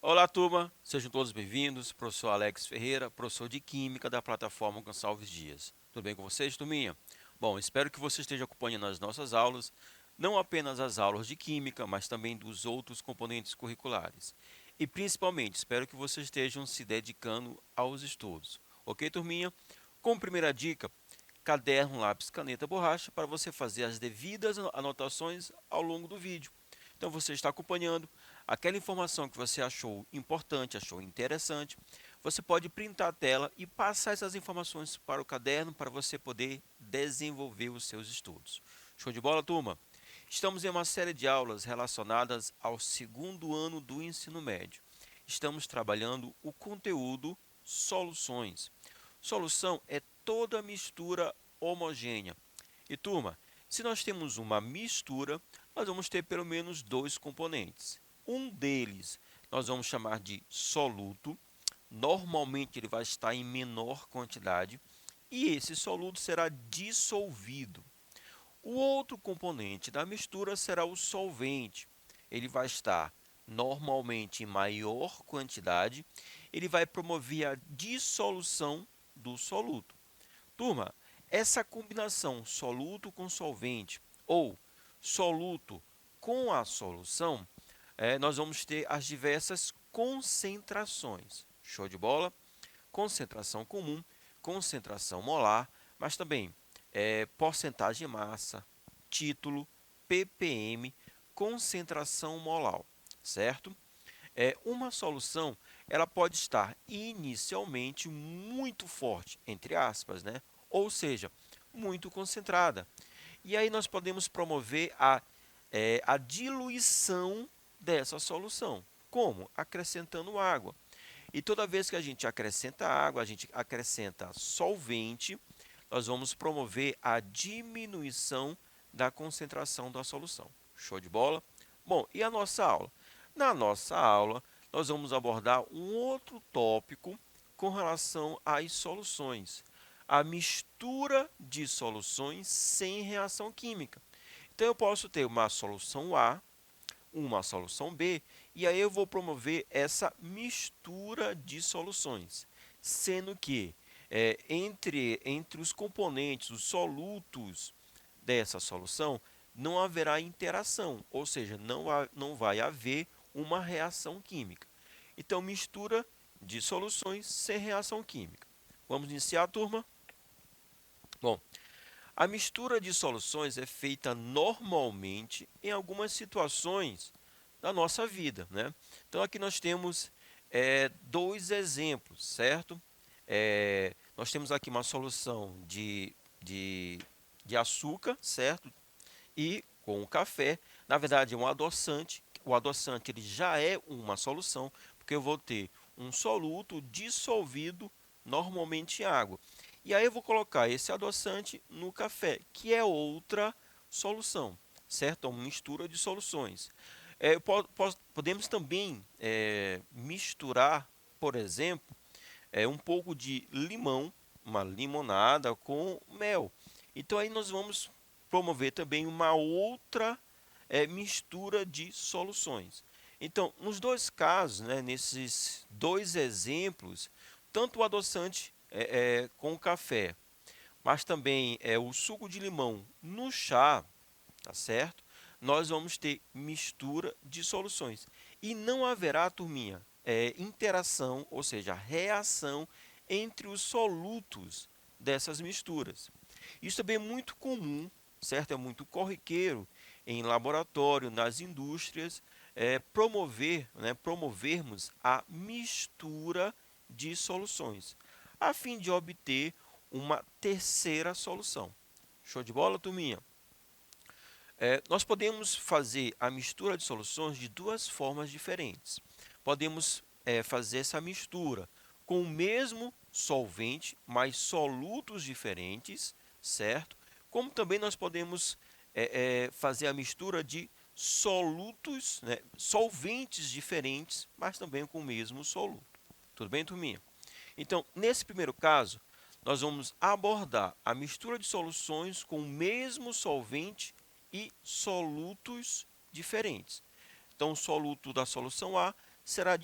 Olá, turma, sejam todos bem-vindos. Professor Alex Ferreira, professor de Química da plataforma Gonçalves Dias. Tudo bem com vocês, turminha? Bom, espero que você esteja acompanhando as nossas aulas, não apenas as aulas de Química, mas também dos outros componentes curriculares. E principalmente, espero que vocês estejam se dedicando aos estudos. Ok, turminha? Como primeira dica, caderno, lápis, caneta, borracha, para você fazer as devidas anotações ao longo do vídeo. Então você está acompanhando aquela informação que você achou importante, achou interessante, você pode printar a tela e passar essas informações para o caderno para você poder desenvolver os seus estudos. Show de bola, turma? Estamos em uma série de aulas relacionadas ao segundo ano do ensino médio. Estamos trabalhando o conteúdo soluções. Solução é toda mistura homogênea. E turma, se nós temos uma mistura, nós vamos ter pelo menos dois componentes. Um deles nós vamos chamar de soluto. Normalmente ele vai estar em menor quantidade e esse soluto será dissolvido. O outro componente da mistura será o solvente. Ele vai estar normalmente em maior quantidade, ele vai promover a dissolução do soluto. Turma, essa combinação soluto com solvente ou soluto com a solução, nós vamos ter as diversas concentrações. Show de bola? Concentração comum, concentração molar, mas também porcentagem de massa, título, ppm, concentração molar, certo? Uma solução ela pode estar inicialmente muito forte, entre aspas, né? Ou seja, muito concentrada. E aí nós podemos promover a diluição dessa solução. Como? Acrescentando água. E toda vez que a gente acrescenta água, a gente acrescenta solvente, nós vamos promover a diminuição da concentração da solução. Show de bola? Bom, e a nossa aula? Na nossa aula, nós vamos abordar um outro tópico com relação às soluções. A mistura de soluções sem reação química. Então, eu posso ter uma solução A, uma solução B, e aí eu vou promover essa mistura de soluções, sendo que entre os componentes, os solutos dessa solução, não haverá interação, ou seja, não vai haver uma reação química. Então, mistura de soluções sem reação química. Vamos iniciar, turma? Bom, a mistura de soluções é feita normalmente em algumas situações da nossa vida, né? Então, aqui nós temos dois exemplos, certo? Nós temos aqui uma solução de açúcar, certo? E com o café, na verdade, é um adoçante. O adoçante ele já é uma solução, porque eu vou ter um soluto dissolvido normalmente em água. E aí eu vou colocar esse adoçante no café, que é outra solução, certo? É uma mistura de soluções. Podemos também misturar, por exemplo, um pouco de limão, uma limonada com mel. Então aí nós vamos promover também uma outra mistura de soluções. Então, nos dois casos, né, nesses dois exemplos, tanto o adoçante com o café, mas também o suco de limão no chá, tá certo? Nós vamos ter mistura de soluções. E não haverá, turminha, interação, ou seja, reação entre os solutos dessas misturas. Isso também é muito comum, certo? É muito corriqueiro em laboratório, nas indústrias, promovermos a mistura de soluções, a fim de obter uma terceira solução. Show de bola, turminha? Nós podemos fazer a mistura de soluções de duas formas diferentes. Podemos fazer essa mistura com o mesmo solvente, mas solutos diferentes, certo? Como também nós podemos fazer a mistura de solutos, solventes diferentes, mas também com o mesmo soluto. Tudo bem, turminha? Então, nesse primeiro caso, nós vamos abordar a mistura de soluções com o mesmo solvente e solutos diferentes. Então, o soluto da solução A será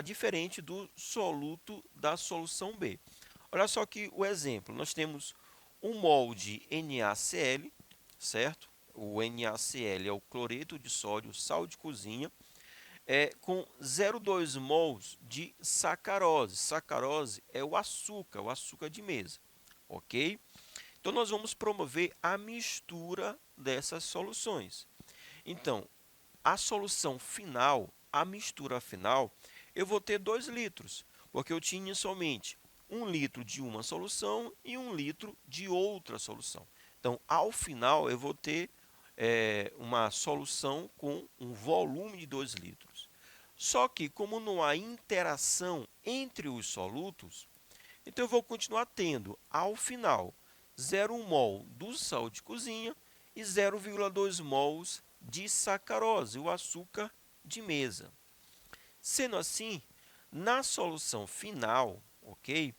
diferente do soluto da solução B. Olha só aqui o exemplo. Nós temos um mol de NaCl, certo? O NaCl é o cloreto de sódio, sal de cozinha, com 0,2 mols de sacarose. Sacarose é o açúcar de mesa, ok? Então, nós vamos promover a mistura dessas soluções. Então, a solução final, a mistura final, eu vou ter 2 litros, porque eu tinha somente 1 litro de uma solução e 1 litro de outra solução. Então, ao final, eu vou ter uma solução com um volume de 2 litros. Só que, como não há interação entre os solutos, então eu vou continuar tendo, ao final, 0,1 mol do sal de cozinha e 0,2 mols de sacarose, o açúcar de mesa. Sendo assim, na solução final, ok?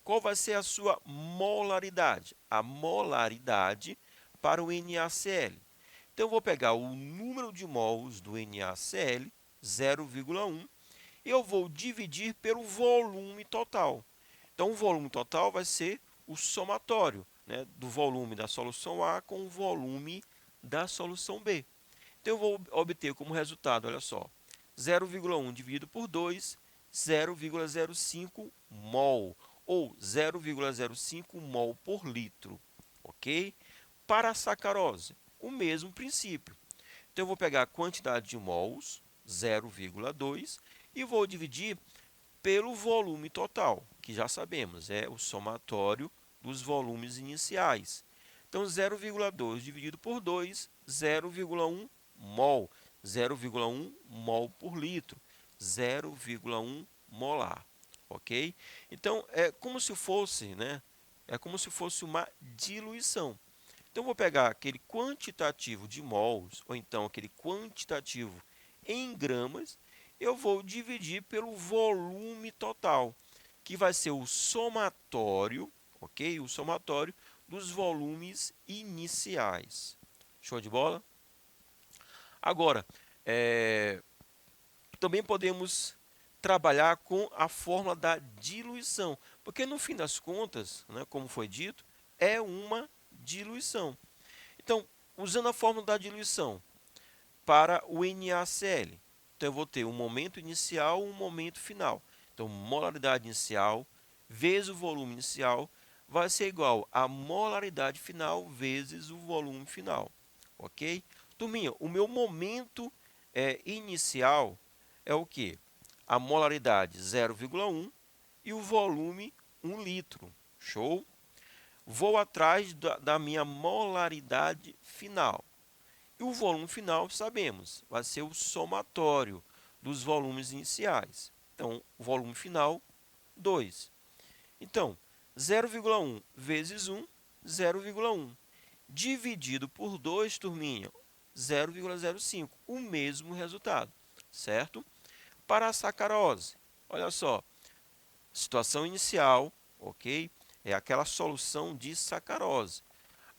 Qual vai ser a sua molaridade? A molaridade para o NaCl. Então, eu vou pegar o número de mols do NaCl, 0,1, e eu vou dividir pelo volume total. Então, o volume total vai ser o somatório, né, do volume da solução A com o volume da solução B. Então, eu vou obter como resultado, olha só, 0,1 dividido por 2, 0,05 mol, ou 0,05 mol por litro, ok? Para a sacarose, o mesmo princípio. Então, eu vou pegar a quantidade de mols, 0,2, e vou dividir pelo volume total, que já sabemos, é o somatório dos volumes iniciais. Então, 0,2 dividido por 2, 0,1 mol, 0,1 mol por litro, 0,1 molar, ok? Então, é como se fosse, né? É como se fosse uma diluição. Então, vou pegar aquele quantitativo de mols, ou então aquele quantitativo em gramas, eu vou dividir pelo volume total, que vai ser o somatório, ok? O somatório dos volumes iniciais. Show de bola? Agora, também podemos trabalhar com a fórmula da diluição, porque no fim das contas, né, como foi dito, é uma diluição. Então, usando a fórmula da diluição para o NaCl, então eu vou ter um momento inicial e um momento final. Então, molaridade inicial vezes o volume inicial vai ser igual a molaridade final vezes o volume final, ok? Turminha, o meu momento inicial é o que? A molaridade 0,1 e o volume 1 litro. Show? Vou atrás da minha molaridade final. E o volume final, sabemos, vai ser o somatório dos volumes iniciais. Então, o volume final, 2. Então, 0,1 vezes 1, 0,1. Dividido por 2, turminha, 0,05. O mesmo resultado, certo? Para a sacarose, olha só, situação inicial, ok? É aquela solução de sacarose.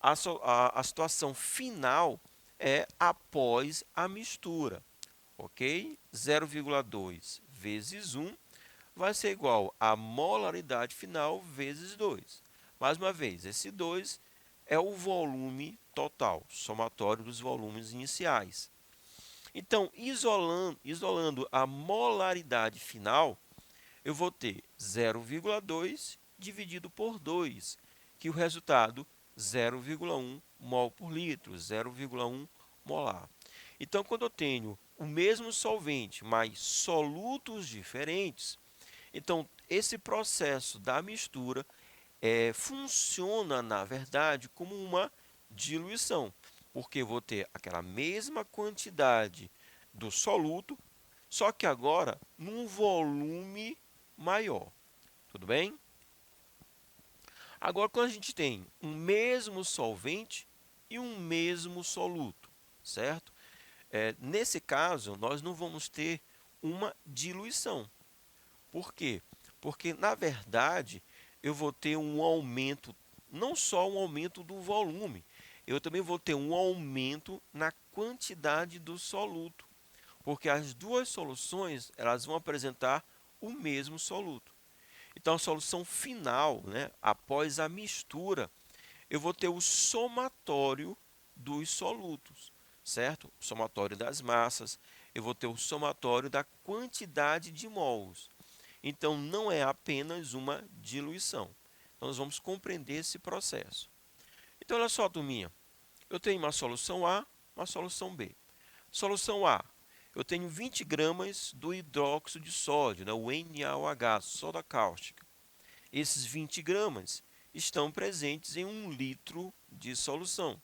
A situação final é após a mistura, ok? 0,2 vezes 1 vai ser igual a molaridade final vezes 2. Mais uma vez, esse 2 é o volume total, somatório dos volumes iniciais. Então, isolando a molaridade final, eu vou ter 0,2 dividido por 2, que o resultado 0,1 mol por litro, 0,1 molar. Então, quando eu tenho o mesmo solvente, mas solutos diferentes, então esse processo da mistura funciona, na verdade, como uma diluição, porque eu vou ter aquela mesma quantidade do soluto, só que agora num volume maior. Tudo bem? Agora, quando a gente tem um mesmo solvente e um mesmo soluto, certo? Nesse caso, nós não vamos ter uma diluição. Por quê? Porque, na verdade, eu vou ter um aumento, não só um aumento do volume, eu também vou ter um aumento na quantidade do soluto, porque as duas soluções elas vão apresentar o mesmo soluto. Então, a solução final, né, após a mistura, eu vou ter o somatório dos solutos, certo? O somatório das massas, eu vou ter o somatório da quantidade de mols. Então, não é apenas uma diluição. Então, nós vamos compreender esse processo. Então, olha só, turminha. Eu tenho uma solução A, uma solução B. Solução A, eu tenho 20 gramas do hidróxido de sódio, né, o NaOH, soda cáustica. Esses 20 gramas estão presentes em 1 litro de solução.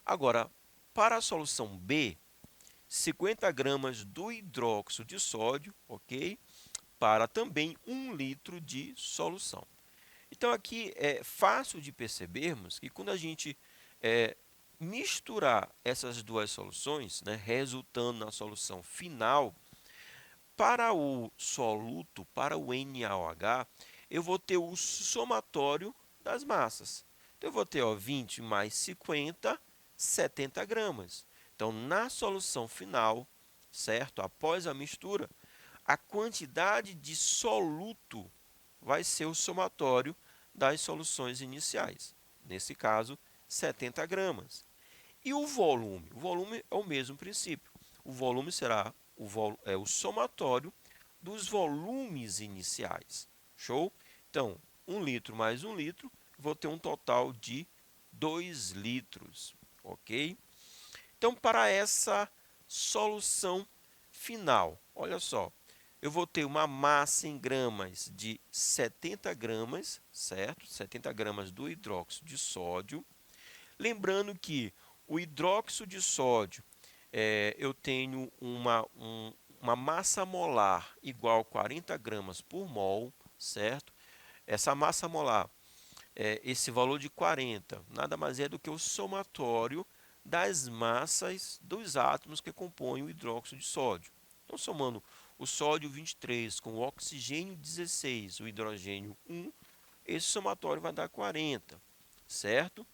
Agora, para a solução B, 50 gramas do hidróxido de sódio, ok? Para também 1 litro de solução. Então, aqui é fácil de percebermos que quando a gente misturar essas duas soluções, né, resultando na solução final, para o soluto, para o NaOH, eu vou ter o somatório das massas. Então, eu vou ter 20 mais 50, 70 gramas. Então, na solução final, certo? Após a mistura, a quantidade de soluto vai ser o somatório das soluções iniciais. Nesse caso, 70 gramas. E o volume? O volume é o mesmo princípio. O volume será o somatório dos volumes iniciais. Show? Então, 1 litro mais 1 litro, vou ter um total de 2 litros. Ok? Então, para essa solução final, olha só, eu vou ter uma massa em gramas de 70 gramas, certo? 70 gramas do hidróxido de sódio. Lembrando que o hidróxido de sódio, eu tenho uma massa molar igual a 40 gramas por mol, certo? Essa massa molar, esse valor de 40, nada mais é do que o somatório das massas dos átomos que compõem o hidróxido de sódio. Então, somando o sódio 23 com o oxigênio 16, o hidrogênio 1, esse somatório vai dar 40, certo?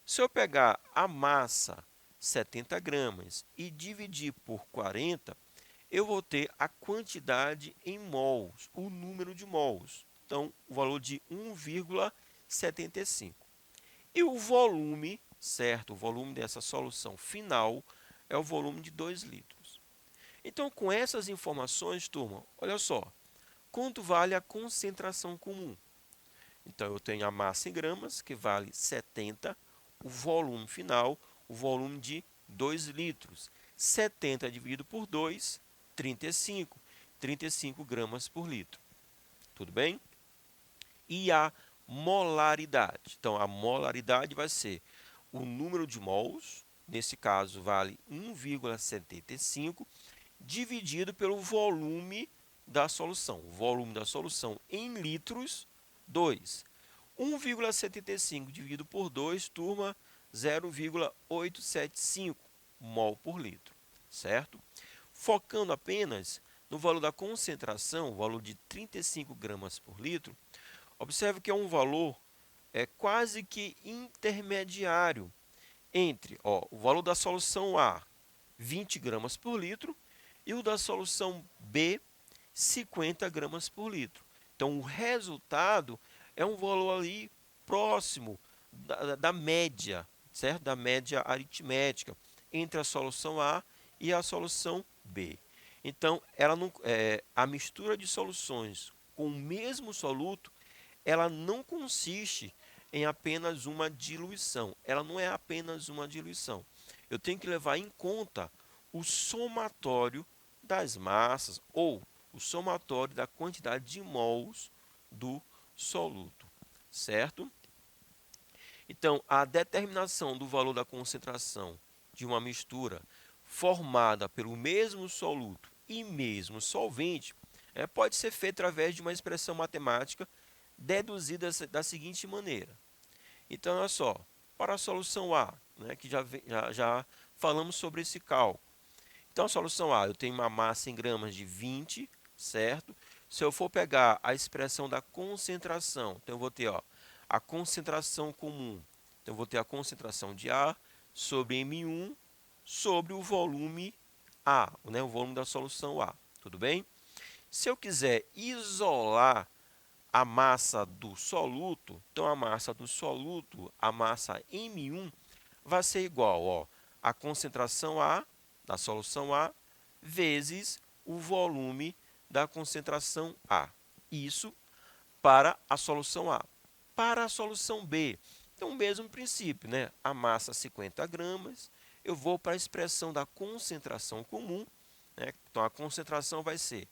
Se eu pegar a massa, 70 gramas, e dividir por 40, eu vou ter a quantidade em mols, o número de mols. Então, o valor de 1,75. E o volume, certo? O volume dessa solução final é o volume de 2 litros. Então, com essas informações, turma, olha só, quanto vale a concentração comum? Então, eu tenho a massa em gramas, que vale 70, o volume final, o volume de 2 litros. 70 dividido por 2, 35. 35 gramas por litro. Tudo bem? E a molaridade. Então, a molaridade vai ser o número de mols, nesse caso vale 1,75, dividido pelo volume da solução. O volume da solução em litros, 2. 1,75 dividido por 2, turma, 0,875 mol por litro, certo? Focando apenas no valor da concentração, o valor de 35 gramas por litro, observe que é um valor quase que intermediário entre o valor da solução A, 20 gramas por litro, e o da solução B, 50 gramas por litro. Então, o resultado é um valor ali próximo da média, certo? Da média aritmética entre a solução A e a solução B. Então, a mistura de soluções com o mesmo soluto, ela não consiste em apenas uma diluição. Ela não é apenas uma diluição. Eu tenho que levar em conta o somatório das massas ou o somatório da quantidade de mols do soluto, certo? Então, a determinação do valor da concentração de uma mistura formada pelo mesmo soluto e mesmo solvente pode ser feita através de uma expressão matemática deduzida da seguinte maneira. Então, olha só, para a solução A, né, que já falamos sobre esse cálculo. Então, a solução A, eu tenho uma massa em gramas de 20, certo? Se eu for pegar a expressão da concentração, então eu vou ter a concentração comum. Então eu vou ter a concentração de A sobre M1 sobre o volume A, né, o volume da solução A. Tudo bem? Se eu quiser isolar a massa do soluto, então a massa do soluto, a massa M1, vai ser igual a concentração A da solução A vezes o volume da concentração A. Isso para a solução A. Para a solução B, então o mesmo princípio, né? A massa 50 gramas, eu vou para a expressão da concentração comum, né? Então a concentração vai ser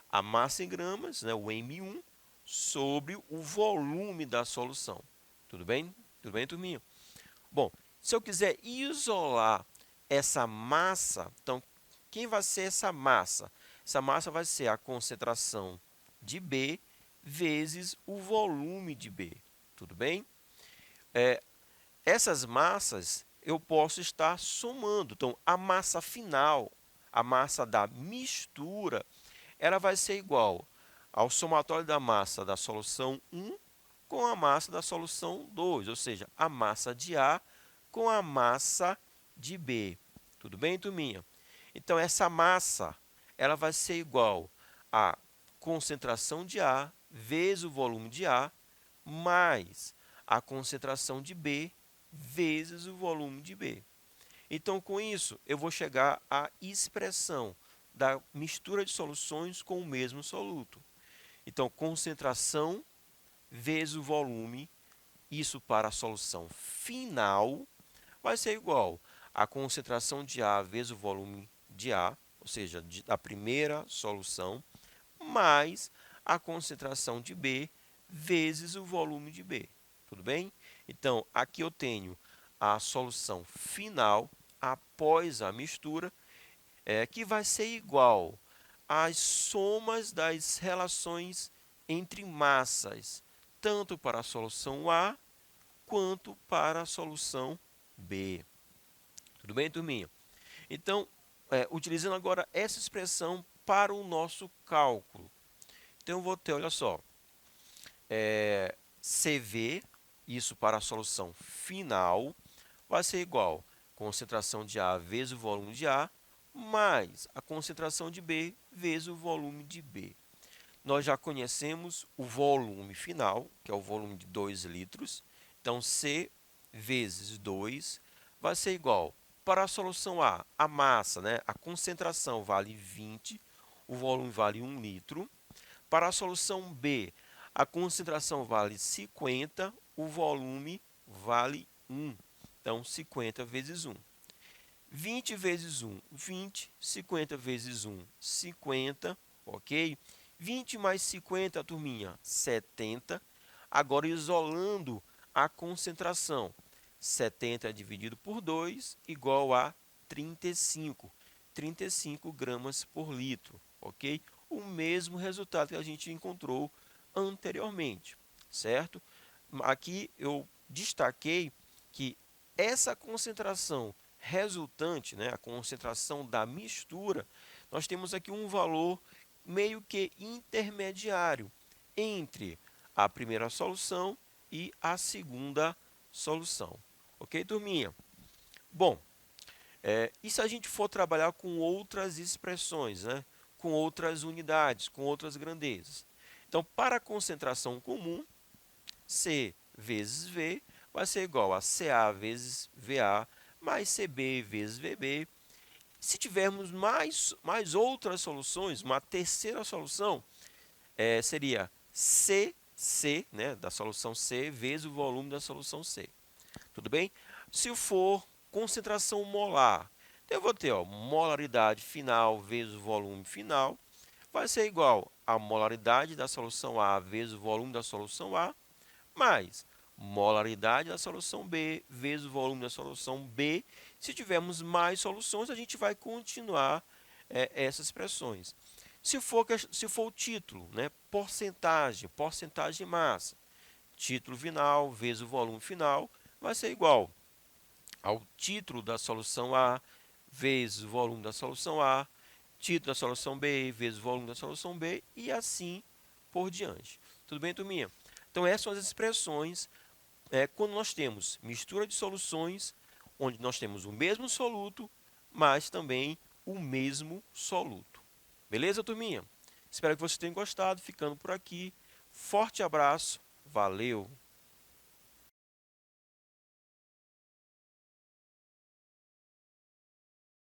a massa em gramas, né? O M1, sobre o volume da solução. Tudo bem? Tudo bem, turminha? Bom, se eu quiser isolar essa massa, então quem vai ser essa massa? Essa massa vai ser a concentração de B vezes o volume de B. Tudo bem? Essas massas eu posso estar somando. Então, a massa final, a massa da mistura, ela vai ser igual ao somatório da massa da solução 1 com a massa da solução 2, ou seja, a massa de A com a massa de B. Tudo bem, turminha? Então, essa massa ela vai ser igual à concentração de A vezes o volume de A mais a concentração de B vezes o volume de B. Então, com isso, eu vou chegar à expressão da mistura de soluções com o mesmo soluto. Então, concentração vezes o volume, isso para a solução final, vai ser igual a concentração de A vezes o volume de A, ou seja, da primeira solução, mais a concentração de B vezes o volume de B. Tudo bem? Então, aqui eu tenho a solução final após a mistura, que vai ser igual às somas das relações entre massas, tanto para a solução A quanto para a solução B. Tudo bem, turminha? Então, utilizando agora essa expressão para o nosso cálculo. Então, eu vou ter, olha só, CV, isso para a solução final, vai ser igual a concentração de A vezes o volume de A, mais a concentração de B vezes o volume de B. Nós já conhecemos o volume final, que é o volume de 2 litros. Então, C vezes 2 vai ser igual, para a solução a massa, né, a concentração vale 20, o volume vale 1 litro. Para a solução B, a concentração vale 50, o volume vale 1. Então, 50 vezes 1. 20 vezes 1, 20. 50 vezes 1, 50. Ok? 20 mais 50, turminha, 70. Agora, isolando a concentração. 70 dividido por 2, igual a 35. 35 gramas por litro. Ok? O mesmo resultado que a gente encontrou anteriormente, certo? Aqui eu destaquei que essa concentração resultante, né, a concentração da mistura, nós temos aqui um valor meio que intermediário entre a primeira solução e a segunda solução. Ok, turminha? Bom, e se a gente for trabalhar com outras expressões, né? Com outras unidades, com outras grandezas? Então, para a concentração comum, C vezes V vai ser igual a CA vezes VA mais CB vezes VB. Se tivermos mais outras soluções, uma terceira solução, seria CC, né, da solução C, vezes o volume da solução C. Tudo bem? Se for concentração molar, então eu vou ter molaridade final vezes o volume final, vai ser igual a molaridade da solução A vezes o volume da solução A, mais molaridade da solução B vezes o volume da solução B. Se tivermos mais soluções, a gente vai continuar essas expressões. Se for o título, né, porcentagem de massa, título final vezes o volume final, vai ser igual ao título da solução A vezes o volume da solução A, título da solução B vezes o volume da solução B, e assim por diante. Tudo bem, turminha? Então, essas são as expressões quando nós temos mistura de soluções, onde nós temos o mesmo soluto, mas também o mesmo soluto. Beleza, turminha? Espero que vocês tenham gostado. Ficando por aqui. Forte abraço. Valeu!